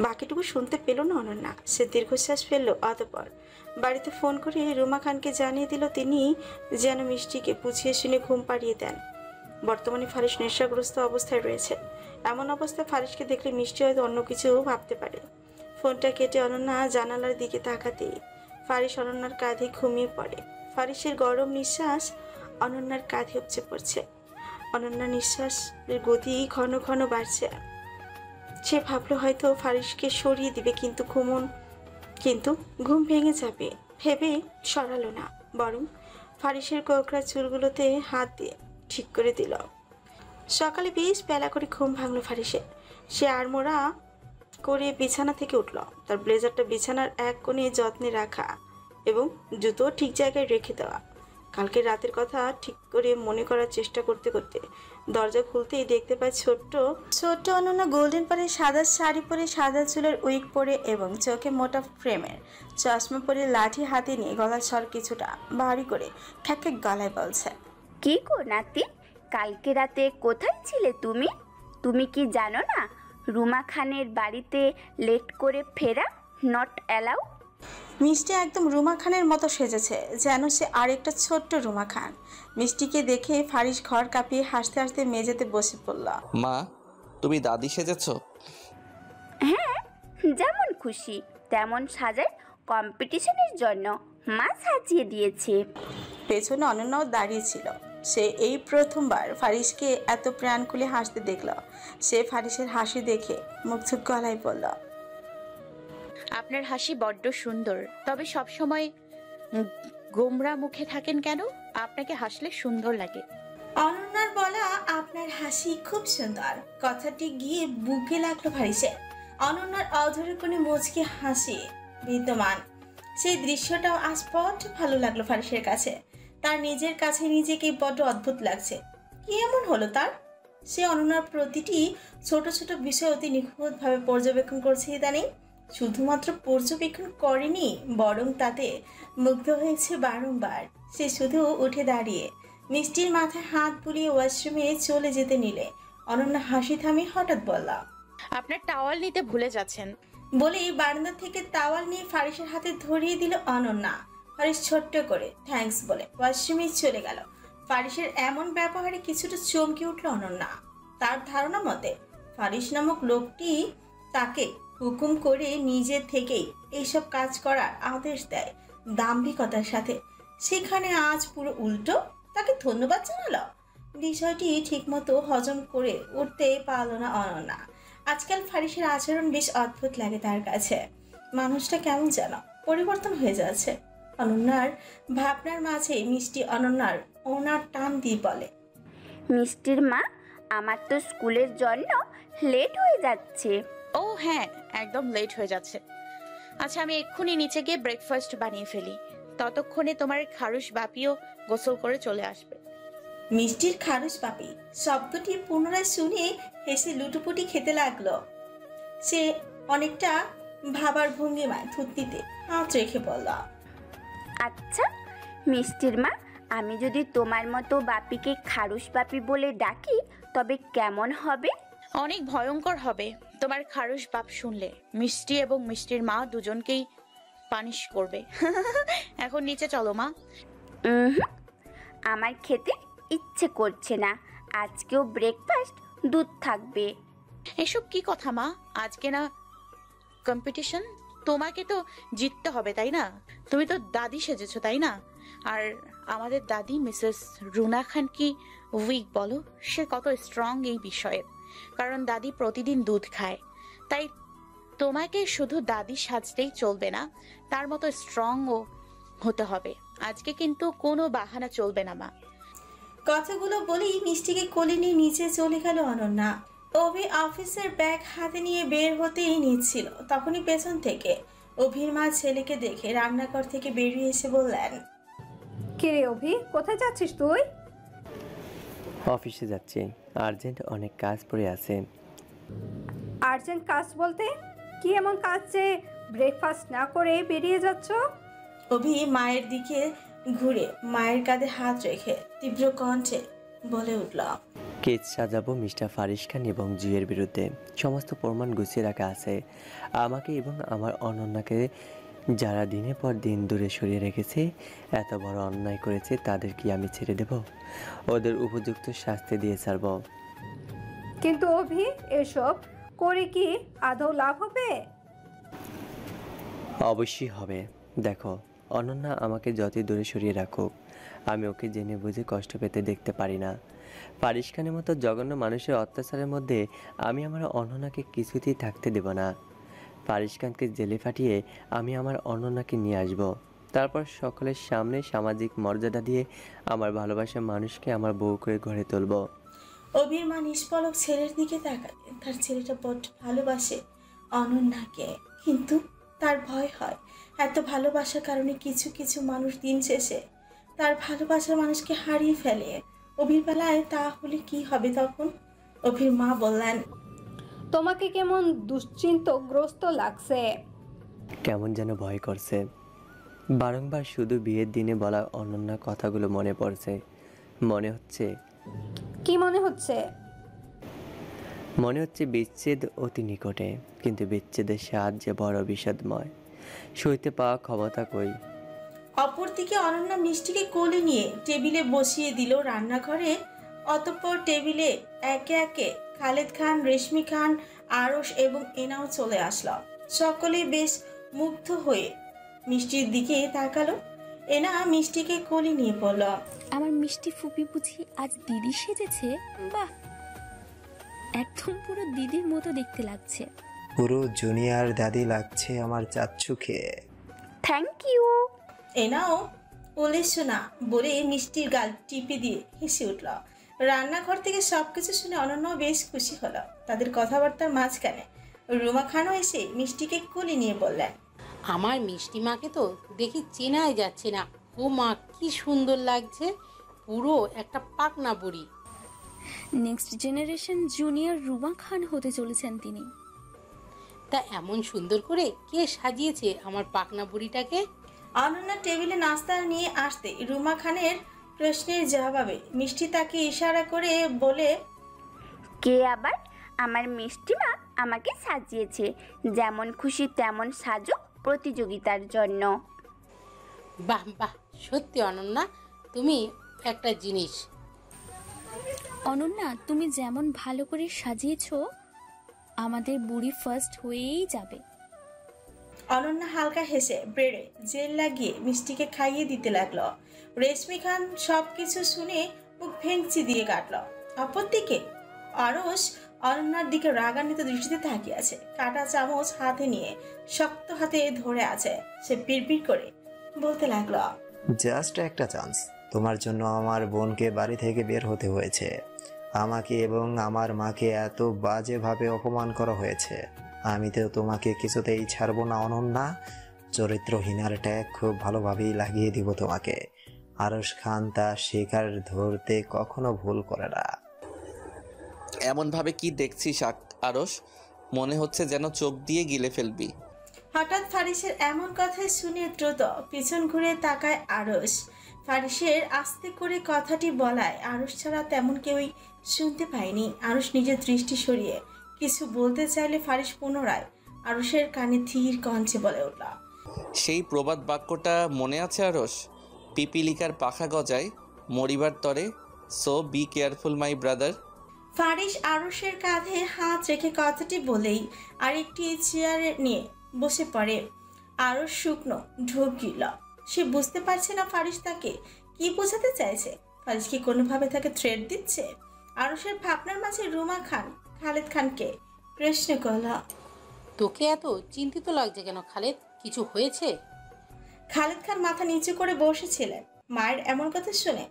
বাকিটুকু শুনতে পেল না অনন্যা। সে দীর্ঘশ্বাস ফেলল। অতঃপর বাড়িতে ফোন করে রুমা খানকে জানিয়ে দিল তিনি যেন মিষ্টিকে বুঝিয়ে শুনে ঘুম পাড়িয়ে দেন। বর্তমানে ফারিস নেশাগ্রস্ত অবস্থায় রয়েছে। এমন অবস্থায় ফারিসকে দেখলে মিষ্টি হয়তো অন্য কিছু ভাবতে পারে। ফোনটা কেটে অনন্যা জানালার দিকে তাকাতেই ফারিস অনন্যার কাঁধে ঘুমিয়ে পড়ে। ফারিসের গরম নিঃশ্বাস অনন্যার কাঁধে উপচে পড়ছে। অনন্যার নিঃশ্বাসের গতি ঘন ঘন বাড়ছে। সে ভাবলো হয়তো ফারিসকে সরিয়ে দিবে, কিন্তু ঘুম ভেঙে যাবে ভেবে সরালো না, বরং ফারিসের কোকড়া চুলগুলোতে হাত দিয়ে ঠিক করে দিল। সকালে বেশ বেলা করে ঘুম ভাঙলো ফারিসের। সে আড়মোড়া করে বিছানা থেকে উঠল। তার ব্লেজারটা বিছানার এক কোণে যত্নে রাখা এবং জুতো ঠিক জায়গায় রেখে দেওয়া। কালকে রাতের কথা ঠিক করে মনে করার চেষ্টা করতে করতে দরজা খুলতেই দেখতে পায় ছোট্ট অনন্যা গোল্ডেন পাড়ে সাদা শাড়ি পরে, সাদা চুলের উইগ পরে এবং চোখে মোটা ফ্রেমের চশমা পরে, লাঠি হাতে নিয়ে গলার স্বর কিছুটা ভারী করে খ্যাক গলায় বলছে, কি গো নাতি, কালকে রাতে কোথায় ছিলে তুমি? তুমি কি জানো না রুমা খানের বাড়িতে লেট করে ফেরা নট অ্যালাউ? মিষ্টি একদম রুমা খানের মতো সেজেছে, যেন সে আরেকটা ছোট্ট রুমা খান। মিষ্টিকে দেখে ফারিস ঘর কাঁপিয়ে হাসতে হাসতে মেঝেতে বসে পড়ল। মা, তুমি দাদি সেজেছ? হ্যাঁ, যেমন খুশি তেমন সাজার কম্পিটিশনের জন্য মা সাজিয়ে দিয়েছে। পেছনে অনন্যাও দাঁড়িয়ে ছিল। সে এই প্রথমবার ফারিসকে এত প্রাণ খুলে হাসতে দেখল। সে ফারিসের হাসি দেখে মুখ চুপ গলায় বলল, আপনার হাসি বড্ড সুন্দর, তবে সব সময় গোমরা মুখে থাকেন কেন? আপনাকে হাসলে সুন্দর লাগে। অনন্যার বলা আপনার হাসি খুব সুন্দর কথাটি গিয়ে বুকে লাগলো ফারিসের। অনন্যার অধরের কোণে মুচকি হাসি বিদ্যমান, সেই দৃশ্যটাও আজ বড্ড ভালো লাগলো ফারিসের কাছে। তার নিজের কাছে নিজেকে বড্ড অদ্ভুত লাগছে। কি এমন হলো তার? সে অনন্যার প্রতিটি ছোট ছোট বিষয় অতি নিখুঁতভাবে পর্যবেক্ষণ করছে ইদানিং। শুধুমাত্র পর্যবেক্ষণ করেনি, বরং তাতে মুগ্ধ হয়েছে বারংবার। সে শুধু উঠে দাঁড়িয়ে মিষ্টির মাথায় হাত বুলিয়ে ওয়াশরুমে চলে যেতে নিলে অনন্যা হাসি থামিয়ে হঠাৎ বলল, আপনার টাওয়াল নিতে ভুলে যাচ্ছেন। বলেই বারান্দা থেকে তাওয়াল নিয়ে ফারিসের হাতে ধরিয়ে দিল অনন্যা। ফারিস ছোট্ট করে থ্যাঙ্কস বলে ওয়াশরুমে চলে গেল। ফারিসের এমন ব্যবহারে কিছুটা চমকে উঠল অনন্যা। তার ধারণা মতে ফারিস নামক লোকটি তাকে হুকুম করে নিজে থেকেই এইসব কাজ করার আদেশ দেয় দাম্ভিকতার সাথে। সেখানে আজ পুরো উল্টো, তাকে ধন্যবাদ জানালো। বিষয়টি ঠিকমতো হজম করে উঠতে পারল না অনন্যা। আজকাল ফারিসের আচরণ বেশ অদ্ভুত লাগে তার কাছে। মানুষটা কেমন যেন পরিবর্তন হয়ে যাচ্ছে। অনন্যার ভাবনার মাঝে মিষ্টি অনন্যার ওনার টান দিয়ে বলে, মিষ্টির মা, আমার তো স্কুলের জন্য লেট হয়ে যাচ্ছে। ও হ্যাঁ, একদম লেট হয়ে যাচ্ছে। আচ্ছা, আমি এক্ষুনি নিচে গিয়ে ব্রেকফাস্ট বানিয়ে ফেলি, ততক্ষণে তোমার খারুশ বাপিও গোসল করে চলে আসবে। মিষ্টির খারুশ বাপি শব্দটি পুনরায় শুনে হেসে লুটুপুটি খেতে লাগলো। সে অনেকটা ভাবার ভঙ্গিমায় থুতনিতে হাত রেখে বলল, আচ্ছা মিষ্টির মা, আমি যদি তোমার মতো বাপিকে খারুশ বাপি বলে ডাকি তবে কেমন হবে? অনেক ভয়ঙ্কর হবে। তোমার খারুশ বাপ শুনলে মিষ্টি এবং মিষ্টির মা দুজনকেই পানিশ করবে। এখন নিচে চলো মা। আমার খেতে ইচ্ছে করছে না, আজকেও ব্রেকফাস্ট দুধ থাকবে। এসব কি কথা মা? আজকে না কম্পিটিশন, তোমাকে তো জিততে হবে তাই না? তুমি তো দাদি সেজেছো তাই না? আর আমাদের দাদি মিসেস রুনা খান কি উইক বলো? সে কত স্ট্রং এই বিষয়ে, কারণ দাদি প্রতিদিন দুধ খায়। তাই তোমাকে শুধু দাদি সাজতেই চলবে না, তার মতো স্ট্রং ও হতে হবে। আজকে কিন্তু কোনো বাহানা চলবে না মা। কথাগুলো বলেই মিষ্টিকে কোলে নিয়ে নিচে চলে গেল অনন্যা। অভি অফিসের ব্যাগ হাতে নিয়ে বের হতেই নিচ্ছিল, তখনই পেছন থেকে অভির মা ছেলেকে দেখে রান্নাঘর থেকে বেরিয়ে এসে বললেন, কে রে অভি, কোথায় যাচ্ছিস তুই? অফিসে যাচ্ছি, আর্জেন্ট অনেক কাজ পড়ে আছে। আর্জেন্ট কাজ বলতে কি এমন কাজ যে ব্রেকফাস্ট না করে বেরিয়ে যাচ্ছ? অভি মায়ের দিকে ঘুরে মায়ের কাঁধে হাত রেখে তীব্র কণ্ঠে বলে উঠল, কেস সাজাবো মিস্টার ফারিস খান এবং জুয়ের বিরুদ্ধে। সমস্ত প্রমাণ গুছিয়ে রাখা আছে। আমাকে এবং আমার অনন্যাকে যারা দিনের পর দিন দূরে সরিয়ে রেখেছে, এত বড় অন্যায় করেছে, তাদের কি আমি ছেড়ে দেব? ওদের উপযুক্ত শাস্তি দিয়ে ছাড়ব। কিন্তু অভি, এসব করে কি আদৌ লাভ হবে? অবশ্যই হবে। দেখো, অনন্যা আমাকে যতই দূরে সরিয়ে রাখুক, আমি ওকে জেনে বুঝে কষ্ট পেতে দেখতে পারি না। ফারিস খানের মতো জঘন্য মানুষের অত্যাচারের মধ্যে আমি আমার অনন্যাকে কিছুতেই থাকতে দেব না। ফারিস খানকে জেলে ফাটিয়ে আমি আমার অনন্যাকে নিয়ে আসব। তারপর সকলের সামনে সামাজিক মর্যাদা দিয়ে আমার ভালোবাসার মানুষকে আমার বউ করে গড়ে তুলব। অভির মা নিষ্পলক ছেলের দিকে তাকালেন। তার ছেলেটা বড্ড ভালোবাসে অনন্যাকে, কিন্তু তার ভয় হয় এত ভালোবাসার কারণে কিছু কিছু মানুষ দিন শেষে তার ভালোবাসার মানুষকে হারিয়ে ফেলে। অভির বেলায় তা হলে কি হবে তখন? অভির মা বললেন, তোমাকে কেমন দুশ্চিন্তগ্রস্ত লাগছে? কেমন যেন ভয় করছে। বারংবার শুধু বিয়ের দিনে বলা অনন্যা কথাগুলো মনে পড়ছে। মনে হচ্ছে কি মনে হচ্ছে? মনে হচ্ছে বিচ্ছেদ অতি নিকটে, কিন্তু বিচ্ছেদের স্বাদ যে বড় বিষাদময়। সইতে পাওয়া ক্ষমতা কই। অপরদিকে অনন্যা মিষ্টিকে কোলে নিয়ে টেবিলে বসিয়ে দিল রান্নাঘরে। অতঃপর টেবিলে একে একে খালেদ খান, রেশমি খান, আরশ এবং এনাও চলে আসলো। সকলেই বেশ মুগ্ধ হয়ে মিষ্টির দিকে তাকালো। এনা মিষ্টিকে কোলে নিয়ে বলল, আমার মিষ্টি ফুপি বুঝি আজ দিদি সেজেছে? বাহ, একদম পুরো দিদির মতো দেখতে লাগছে। পুরো জুনিয়র দাদি লাগছে আমার চাচ্চুকে। Thank you. এনাও বলেছো না বলে মিষ্টির গাল টিপে দিয়ে হেসে উঠল। রান্নাঘর থেকে সবকিছু শুনে অনন্যাও বেশ খুশি হলো। তাদের কথাবার্তার মাঝখানে রুমা খানও এসে মিষ্টিকে কোলে নিয়ে বললেন, আমার মিষ্টি মাকে তো দেখি চেনাই যাচ্ছে না। ও মা, কি সুন্দর লাগছে, পুরো একটা পাকনা বুড়ি। নেক্সট জেনারেশন জুনিয়র রুমা খান হতে চলেছেন তিনি। তা এমন সুন্দর করে কে সাজিয়েছে আমার পাকনা বুড়িটাকে? অনন্যা টেবিলে নাস্তা নিয়ে আসতে রুমা খানের প্রশ্নের জবাবে মিষ্টি তাকে ইশারা করে বলে, কে আবার? আমার মিষ্টি মা আমাকে সাজিয়েছে। যেমন খুশি তেমন সাজো প্রতিযোগিতার জন্য। বাহ বাহ, সত্যি অনন্যা, তুমি একটা জিনিস। অনন্যা, তুমি যেমন ভালো করে সাজিয়েছো, আমাদের বুড়ি ফার্স্ট হয়েই যাবে। অনন্যা হালকা হেসে ব্রেডে জেল লাগিয়ে মিষ্টিকে খাইয়ে দিতে লাগলো। রেশমি খান সবকিছু শুনে মুখ ভেঙচি দিয়ে কাটলো। অপরদিকে আরশ অনন্যার দিকে রাগান্বিত দৃষ্টিতে তাকিয়ে আছে। কাটা চামচ হাতে নিয়ে শক্ত হাতে ধরে আছে। সে বিড়বিড় করে বলতে লাগলো, জাস্ট একটা চান্স। তোমার জন্য আমার বোনকে বাড়ি থেকে বের হতে হয়েছে। আমাকে এবং আমার মাকে এত বাজেভাবে অপমান করা হয়েছে। আমি তো তোমাকে কিছুতেই ছাড়বো না অনন্যা। চরিত্রহীনার ট্যাগ খুব ভালোভাবেই লাগিয়ে দিব তোমাকে। আরশ খান তার শিকার ধরতে কখনো ভুল করে না। এমন ভাবে কি দেখছিস আরশ? মনে হচ্ছে যেন চোখ দিয়ে গিলে ফেলবি। হঠাৎ ফারিসের এমন কথা শুনে দ্রুত পিছন ঘুরে তাকায় আরশ। ফারিসের আস্তে করে কথাটি বলায় আরশ ছাড়া তেমন কেউই শুনতে পায়নি। আরশ নিজের দৃষ্টি সরিয়ে কিছু বলতে চাইলে ফারিস পুনরায় আরশের কানে ধীর কণ্ঠে বলে উঠল, সেই প্রবাদ বাক্যটা মনে আছে আরশ? পিপিলিকার পাখা গজায় মরিবার তরে, so be careful my brother. Faris আরশের কাঁধে হাত রেখে কথাটি বলেই আরেকটি চেয়ারে নিয়ে বসে পড়ে। আরশ শুকনো ঢোক গিল। সে বুঝতে পারছে না ফারিস তাকে কি বোঝাতে চাইছে। ফারিস কি কোনোভাবে তাকে থ্রেট দিচ্ছে? আরশের ভাবনার মাঝে রুমা খান খালেদ খানকে প্রশ্ন করল, তোকে এত চিন্তিত লাগছে কেন খালেদ? কিছু হয়েছে? খালেদ খান মাথা নিচু করে বসেছিলেন। মায়ের এমন কথা শুনে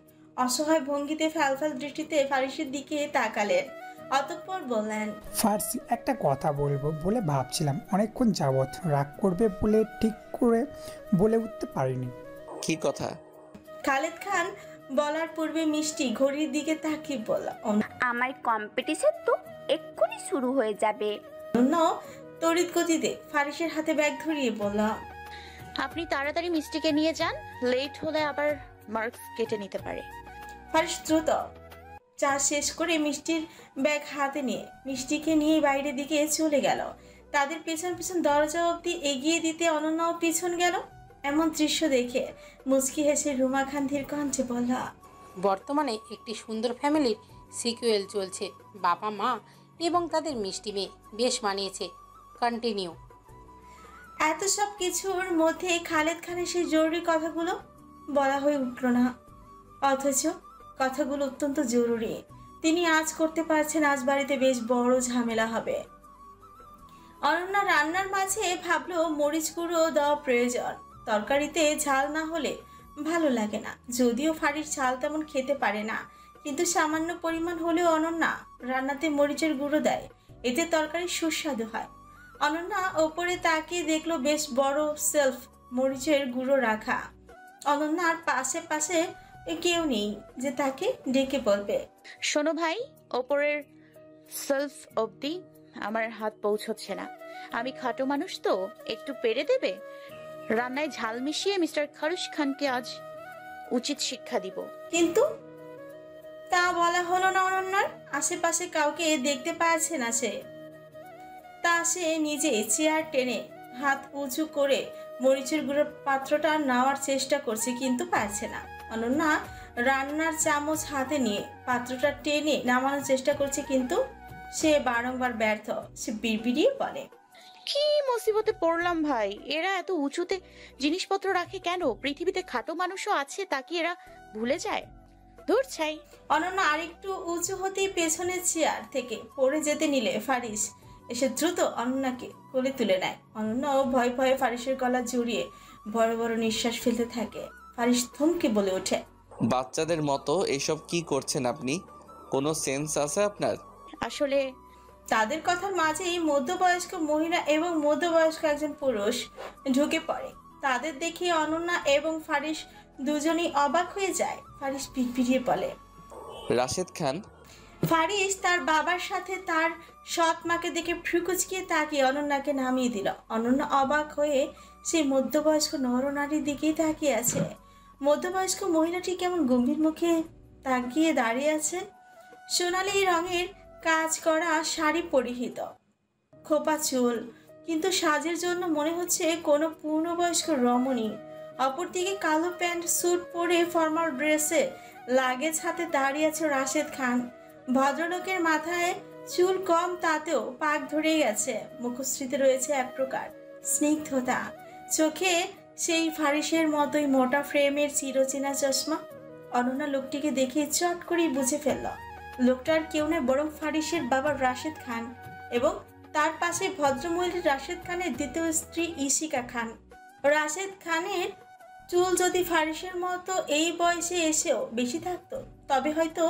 অসহায় ভঙ্গিতে ফ্যালফ্যাল দৃষ্টিতে ফারিসের দিকে তাকালেন। অতঃপর বললেন, ফার্সি একটা কথা বলবো বলে ভাবছিলাম, অনেকক্ষণ যাবৎ। রাগ করবে বলে ঠিক করে বলে উঠতে পারিনি। কি কথা? খালেদ খান বলার পূর্বে মিষ্টি ঘড়ির দিকে তাকিয়ে বলল, আমার কম্পিটিশন তো এক্ষুনি শুরু হয়ে যাবে। অন্য তড়িৎ গতিতে ফারিসের হাতে ব্যাগ ধরিয়ে বলল, আপনি তাড়াতাড়ি মিষ্টিকে নিয়ে যান, লেট হলে আবার মার্কস কেটে নিতে পারে। ফারিস দ্রুত চা শেষ করে মিষ্টির ব্যাগ হাতে নিয়ে মিষ্টিকে নিয়ে বাইরের দিকে চলে গেল। তাদের পেছন পেছন দরজা অবধি এগিয়ে দিতে অনন্যাও পিছন গেল। এমন দৃশ্য দেখে মুচকি হেসে রুমা খান ধীর কণ্ঠে বলল, বর্তমানে একটি সুন্দর ফ্যামিলির সিকুয়েল চলছে। বাবা মা এবং তাদের মিষ্টি মেয়ে বেশ মানিয়েছে। কন্টিনিউ। এত সব কিছুর মধ্যে খালেদ খানের সেই জরুরি কথাগুলো বলা হয়ে উঠল না, অথচ কথাগুলো অত্যন্ত জরুরি। তিনি আজ করতে পারছেন, আজ বাড়িতে বেশ বড় ঝামেলা হবে। অনন্যা রান্নার মাঝে ভাবলো মরিচ গুঁড়ো দেওয়া প্রয়োজন, তরকারিতে ঝাল না হলে ভালো লাগে না। যদিও ফারিস ঝাল তেমন খেতে পারে না, কিন্তু সামান্য পরিমাণ হলেও অনন্যা রান্নাতে মরিচের গুঁড়ো দেয়, এতে তরকারি সুস্বাদু হয়। অনন্যা ওপরে তাকিয়ে দেখলো বেশ বড় সেলফ মরিচের গুঁড়ো রাখা। অনন্যার পাশে পাশে কেউ নেই যে তাকে ডেকে বলবে, শোনো ভাই, ওপরের সেলফ অবধি আমার হাত পৌঁছচ্ছে না। আমি খাটো মানুষ তো, একটু পেরে দেবে? রান্নায় ঝাল মিশিয়ে মিস্টার খারুশ খানকে আজ উচিত শিক্ষা দিব। কিন্তু তা বলা হলো না অনন্যার। আশেপাশে কাউকে দেখতে পাচ্ছে না সে। তা সে নিজে চেয়ার টেনে হাত উঁচু করে মরিচের গুঁড়োর পাত্রটা নেওয়ার চেষ্টা করছে, কিন্তু পারছে না। অনন্যা রান্নার চামচ হাতে নিয়ে পাত্রটা টেনে নামানোর চেষ্টা করছে, কিন্তু সে বারংবার ব্যর্থ। সে বিড়বিড়িয়ে বলে, কি মুসিবতে পড়লাম ভাই, এরা এত উঁচুতে জিনিসপত্র রাখে কেন? পৃথিবীতে খাটো মানুষও আছে, তা কি এরা ভুলে যায়? দূর চাই। অনন্যা আরেকটু উঁচু হতেই পেছনের চেয়ার থেকে পড়ে যেতে নিলে ফারিস এসে দ্রুত অনন্যাকে কোলে তুলে নেয়। অনন্যাও ভয় ভয়ে ফারিসের গলা জড়িয়ে বড় বড় নিঃশ্বাস ফেলতে থাকে। ফারিস থমকে বলে ওঠে, বাচ্চাদের মতো এসব কি করছেন আপনি? কোনো সেন্স আছে আপনার? আসলে তাদের কথার মাঝেই মধ্যবয়স্ক মহিলা এবং মধ্যবয়স্ক একজন পুরুষ ঢুকে পড়ে। তাদের দেখে অনন্যা এবং ফারিস দুজনেই অবাক হয়ে যায়। ফারিস পিটপিটিয়ে বলে, রাশেদ খান। ফারিস তার বাবার সাথে তার সৎ মাকে দেখে ফ্রুকুচকিয়ে তাকিয়ে অনন্যাকে নামিয়ে দিল। অনন্যা অবাক হয়ে সেই মধ্যবয়স্ক নরনারীর দিকেই তাকিয়ে আছে। মধ্যবয়স্ক মহিলাটি কেমন গম্ভীর মুখে তাকিয়ে দাঁড়িয়ে আছে। সোনালি রঙের কাজ করা শাড়ি পরিহিত, খোপা চুল, কিন্তু সাজের জন্য মনে হচ্ছে কোনো পূর্ণবয়স্ক রমণী। অপরদিকে কালো প্যান্ট স্যুট পরে ফর্মাল ড্রেসে লাগেজ হাতে দাঁড়িয়ে আছে রাশেদ খান। ভদ্রলোকের মাথায় চুল কম, তাতেও পাক ধরে গেছে। মুখশ্রীতে রয়েছে এক প্রকার স্নিগ্ধতা, চোখে সেই ফারিসের মতোই মোটা ফ্রেমের চিরচেনা চশমা। অনন্যা লোকটিকে দেখে চট করেই বুঝে ফেলল, লোকটার কেউ নয় বরং ফারিসের বাবা রাশেদ খান এবং তার পাশে ভদ্রমহিলা রাশেদ খানের দ্বিতীয় স্ত্রী ইশিকা খান। রাশেদ খানের চুল যদি ফারিসের মতো এই বয়সে এসেও বেশি থাকতো, তবে হয়তো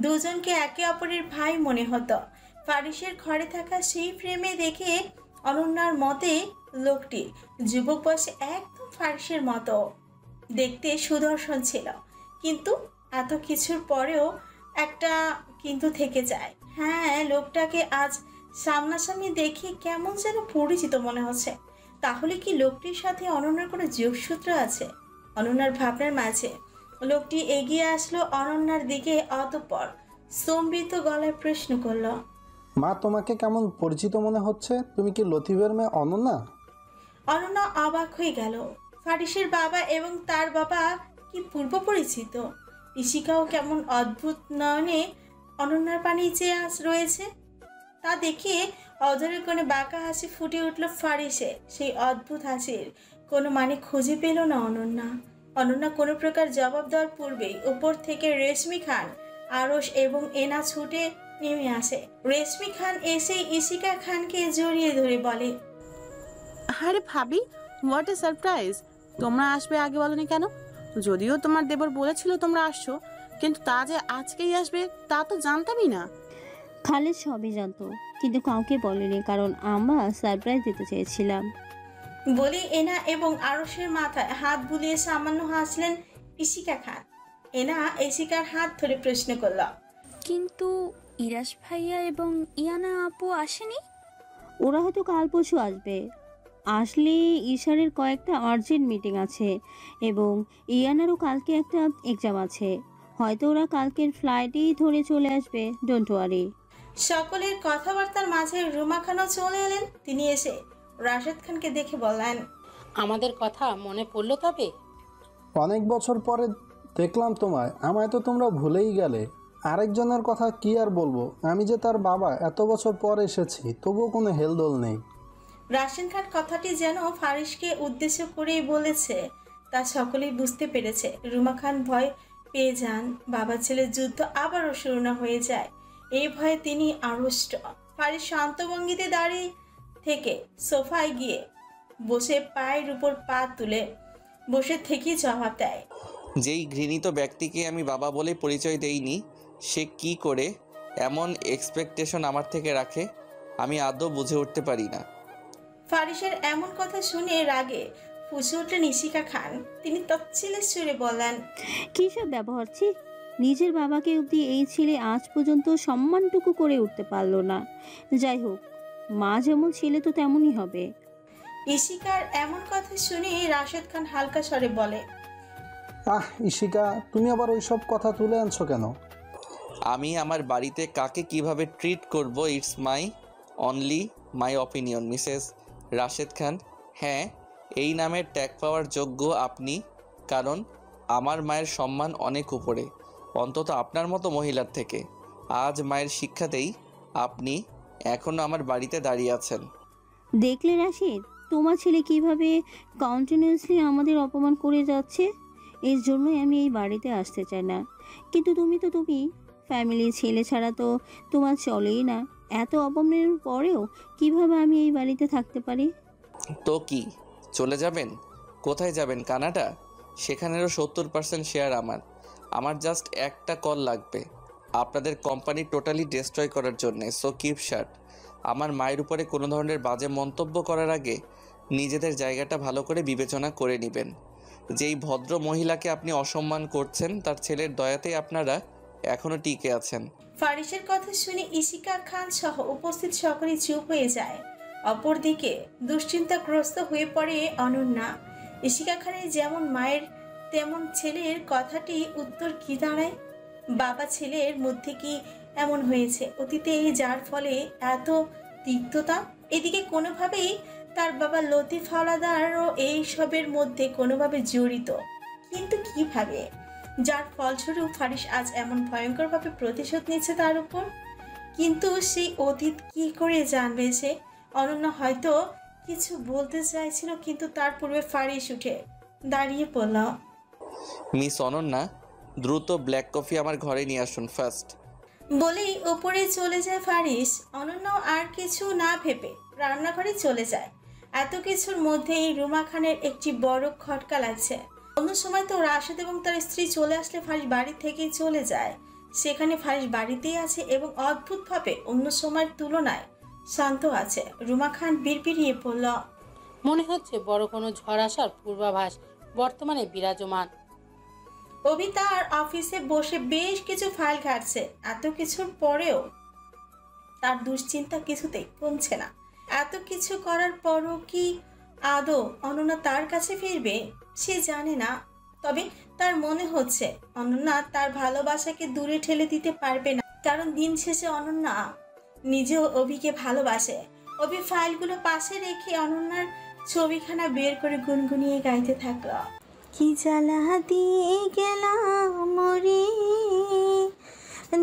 দুজনকে একে অপরের ভাই মনে হতো। ফারিসের ঘরে থাকা সেই ফ্রেমে দেখে অনন্যার মতে লোকটি যুবক বয়সে একদম ফারিসের মতো দেখতে সুদর্শন ছিল। কিন্তু এত কিছুর পরেও একটা কিন্তু থেকে যায়। হ্যাঁ, লোকটাকে আজ সামনাসামনি দেখে কেমন যেন পরিচিত মনে হচ্ছে। তাহলে কি লোকটির সাথে অনন্যার কোনো যোগসূত্র আছে? অনন্যার ভাবনার মাঝে লোকটি এগিয়ে আসলো অনন্যার দিকে। অতঃপর স্তম্ভিত গলায় প্রশ্ন করল, মা, তোমাকে কেমন পরিচিত মনে হচ্ছে? তুমি কি লতিফের মেয়ে অনন্যা? অনন্যা অবাক হয়ে গেল। ফারিসের বাবা এবং তার বাবা কি পূর্ব পরিচিত? ইশিকাও কেমন অদ্ভুত নয়নে অনন্যার পানি চেয়ে রয়েছে। তা দেখে অধরের কোনো বাঁকা হাসি ফুটে উঠল ফারিসে। সেই অদ্ভুত হাসির কোনো মানে খুঁজে পেল না অনন্যা। অনন্যা কোনো প্রকার জবাব দেওয়ার পূর্বেই উপর থেকে রেশমি খান, আরশ এবং এনা ছুটে নেমে আসে। রেশমি খান এসে ইশিকা খানকে জড়িয়ে ধরে বলে, আরে ভাবি, হোয়াট এ সারপ্রাইজ! তোমরা আসবে আগে বলনি কেন? যদিও তোমার দেবর বলেছিল তোমরা আসছো, কিন্তু তা যে আজকেই আসবে তা তো জানতামই না। খালেদ সবই জানতো, কিন্তু কাউকে বলেনি, কারণ আমরা সারপ্রাইজ দিতে চেয়েছিলাম বলি এনা এবং আরশের মাথায় হাত বুলিয়ে সামান্য হাসলেন ইশিকা খান। এনা ইশিকার হাত ধরে প্রশ্ন করল, কিন্তু ইরাশ ভাইয়া এবং ইয়ানা আপু আসেনি? ওরা হয়তো কাল পরশু আসবে। আসলে ঈশারের কয়েকটা আর্জেন্ট মিটিং আছে এবং ইয়ানারও কালকে একটা এক্সাম আছে। হয়তো ওরা কালকের ফ্লাইটেই ধরে চলে আসবে, ডোন্ট ওয়ারি। সকলের কথাবার্তার মাঝে রুমা খানও চলে এলেন। তিনি এসে রাশেদ খানকে দেখে বললেন, আমাদের কথা মনে পড়লো তবে? অনেক বছর পরে দেখলাম তোমায়, আমায় তো তোমরা ভুলেই গেলে। আরেকজনের কথা কি আর বলবো, আমি যে তার বাবা, এত বছর পর এসেছি, তবুও কোনো হেলদোল নেই। রাশেদ খান কথাটি যেন ফারিসকে উদ্দেশ্য করেই বলেছে তা সকলেই বুঝতে পেরেছে। রুমা খান ভয় পেয়ে যান, বাবা ছেলের যুদ্ধ আবারও শুরু না হয়ে যায়, এই ভয়ে তিনি আড়ষ্ট। ফারিস শান্ত ভঙ্গিতে দাঁড়িয়ে থেকে সোফায় গিয়ে বসে পায়ের উপর পা তুলে বসে থেকেই জবাব দেয়, যেই ঘৃণিত ব্যক্তিকে আমি বাবা বলে পরিচয় দেইনি, সে কি করে এমন এক্সপেকটেশন আমার থেকে রাখে আমি আদৌ বুঝে উঠতে পারি না। ফারিসের এমন কথা শুনে রাগে ফুঁসে উঠলেন ইশিকা খান। তিনি তচ্ছিলের সুরে বললেন, কী সব ব্যবহার ছি! নিজের বাবাকে অবধি এই ছেলে আজ পর্যন্ত সম্মানটুকু করে উঠতে পারলো না। যাই হোক, মা যেমন ছেলে তো তেমনই হবে। ইশিকার এমন কথা শুনে রাশেদ খান হালকা স্বরে বলে, ইশিকা, তুমি আবার ওইসব কথা তুলে আনছো কেন? আমি আমার বাড়িতে কাকে কিভাবে ট্রিট করব, it's only my opinion Mrs Rashed Khan. হ্যাঁ, এই নামের ট্যাগ পাওয়ার যোগ্য আপনি, কারণ আমার মায়ের সম্মান অনেক উপরে, অন্তত আপনার মতো মহিলার থেকে। আজ মায়ের শিক্ষাতেই আপনি এখনও আমার বাড়িতে দাঁড়িয়ে আছেন। দেখলে রাশিদ, তোমার ছেলে কিভাবে কন্টিনিউয়াসলি আমাদের অপমান করে যাচ্ছে। এর জন্যই আমি এই বাড়িতে আসতে চাই না। কিন্তু তুমি ফ্যামিলি, ছেলে ছাড়া তো তোমার চলেই না। এত অপমানের পরেও কিভাবে আমি এই বাড়িতে থাকতে পারি? তো কি চলে যাবেন? কোথায় যাবেন? কানাডা? সেখানেরও 70% শেয়ার আমার জাস্ট একটা কল লাগবে আপনাদের কোম্পানি টোটালি ডিস্ট্রয় করার জন্যে। So keep shirt. আমার মায়ের উপরে কোনো ধরনের বাজে মন্তব্য করার আগে নিজেদের জায়গাটা ভালো করে বিবেচনা করে নেবেন। যেই ভদ্র মহিলাকে আপনি অসম্মান করছেন, তার ছেলের দয়াতেই আপনারা এখনও টিকে আছেন। ফারিসের কথা শুনে ইশিকা খান সহ উপস্থিত সকলেই চুপ হয়ে যায়। অপরদিকে দুশ্চিন্তাগ্রস্ত হয়ে পড়ে অনন্যা। ইশিকা খানের যেমন মায়ের তেমন ছেলের কথাটি উত্তর কি দাঁড়ায়? বাবা ছেলের মধ্যে কি এমন হয়েছে অতীতে, যার ফলে এত তিক্ততা? এদিকে কোনোভাবেই তার বাবা লতিফ হাওলাদারও এই সবের মধ্যে কোনোভাবে জড়িত, কিন্তু কিভাবে? যার ফলস্বরূপ ফারিস আজ এমন ভয়ঙ্করভাবে প্রতিশোধ নিচ্ছে তার উপর। কিন্তু সেই অতীত কি করে জানবে সে? অনন্যা হয়তো কিছু বলতে চাইছিল, কিন্তু তার পূর্বে ফারিস উঠে দাঁড়িয়ে পড়ল। মিস অনন্যা, দ্রুত ব্ল্যাক কফি আমার ঘরে নিয়ে আসুন ফার্স্ট। বলেই ওপরে চলে যায় ফারিস। অনন্যাও আর কিছু না ভেবে রান্নাঘরে চলে যায়। এত কিছুর মধ্যেই রুমা খানের একটি বড় খটকা লাগছে। অন্য সময় তো রাশেদ এবং তার স্ত্রী চলে আসলে ফারিস বাড়ি থেকেই চলে যায়, সেখানে ফারিস বাড়িতেই আছে এবং অদ্ভুতভাবে অন্য সময়ের তুলনায় শান্ত আছে। রুমা খান বিড়বিড়িয়ে পড়ল, মনে হচ্ছে বড় কোনো ঝড় আসার পূর্বাভাস বর্তমানে বিরাজমান। অভি তার অফিসে বসে বেশ কিছু ফাইল ঘাটছে। এত কিছুর পরেও তার দুশ্চিন্তা কিছুতেই কমছে না। এত কিছু করার পরও কি আদৌ অনন্যা তার কাছে ফিরবে? সে জানে না, তবে তার মনে হচ্ছে অনন্যা তার ভালোবাসাকে দূরে ঠেলে দিতে পারবে না, কারণ দিন শেষে অনন্যা নিজেও অভিকে ভালোবাসে। অভি ফাইলগুলো পাশে রেখে অনন্যার ছবিখানা বের করে গুনগুনিয়ে গাইতে থাকল, কি জ্বালা দিয়ে গেলাম মরে,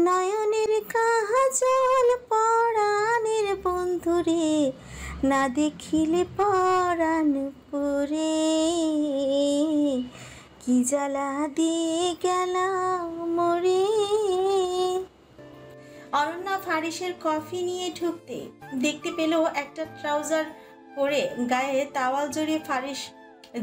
নয়নের কাজল পরাণের বন্ধুরে, না দেখিলে পরাণ পরে, কি জ্বালা দিয়ে গেলাম মরে। অনন্যা ফারিসের কফি নিয়ে ঢুকতে দেখতে পেল একটা ট্রাউজার পরে গায়ে তাওয়াল জড়িয়ে ফারিস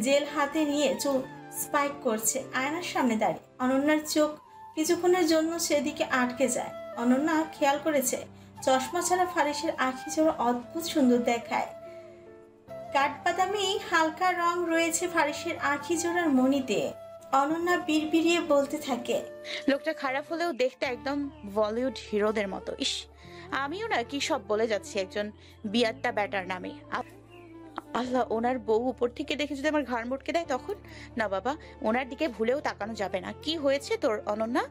জেল হাতে নিয়ে চুল স্পাইক করছে আয়নার সামনে দাঁড়িয়ে। অনন্যার চোখ কিছুক্ষণের জন্য সেদিকে আটকে যায়। অনন্যা খেয়াল করেছে চশমা ছাড়া ফারিসের আঁখি জোড়া অদ্ভুত সুন্দর দেখায়। কাঠবাদামি হালকা রং রয়েছে ফারিসের আঁখি জোড়ার মণিতে। অনন্যা বিড়বিড়িয়ে বলতে থাকে, লোকটা খারাপ হলেও দেখতে একদম বলিউড হিরোদের মতো। ইস, আমিও না কি সব বলে যাচ্ছি একজন বিয়াত্তা ব্যাটার নামে। আল্লাহ, ওনার বউ উপর থেকে দেখে যদি আমার ঘাড় মোটকে দেয় তখন? না বাবা, ওনার দিকে ভুলেও তাকানো যাবে না। কি হয়েছে তোর অনন্যা?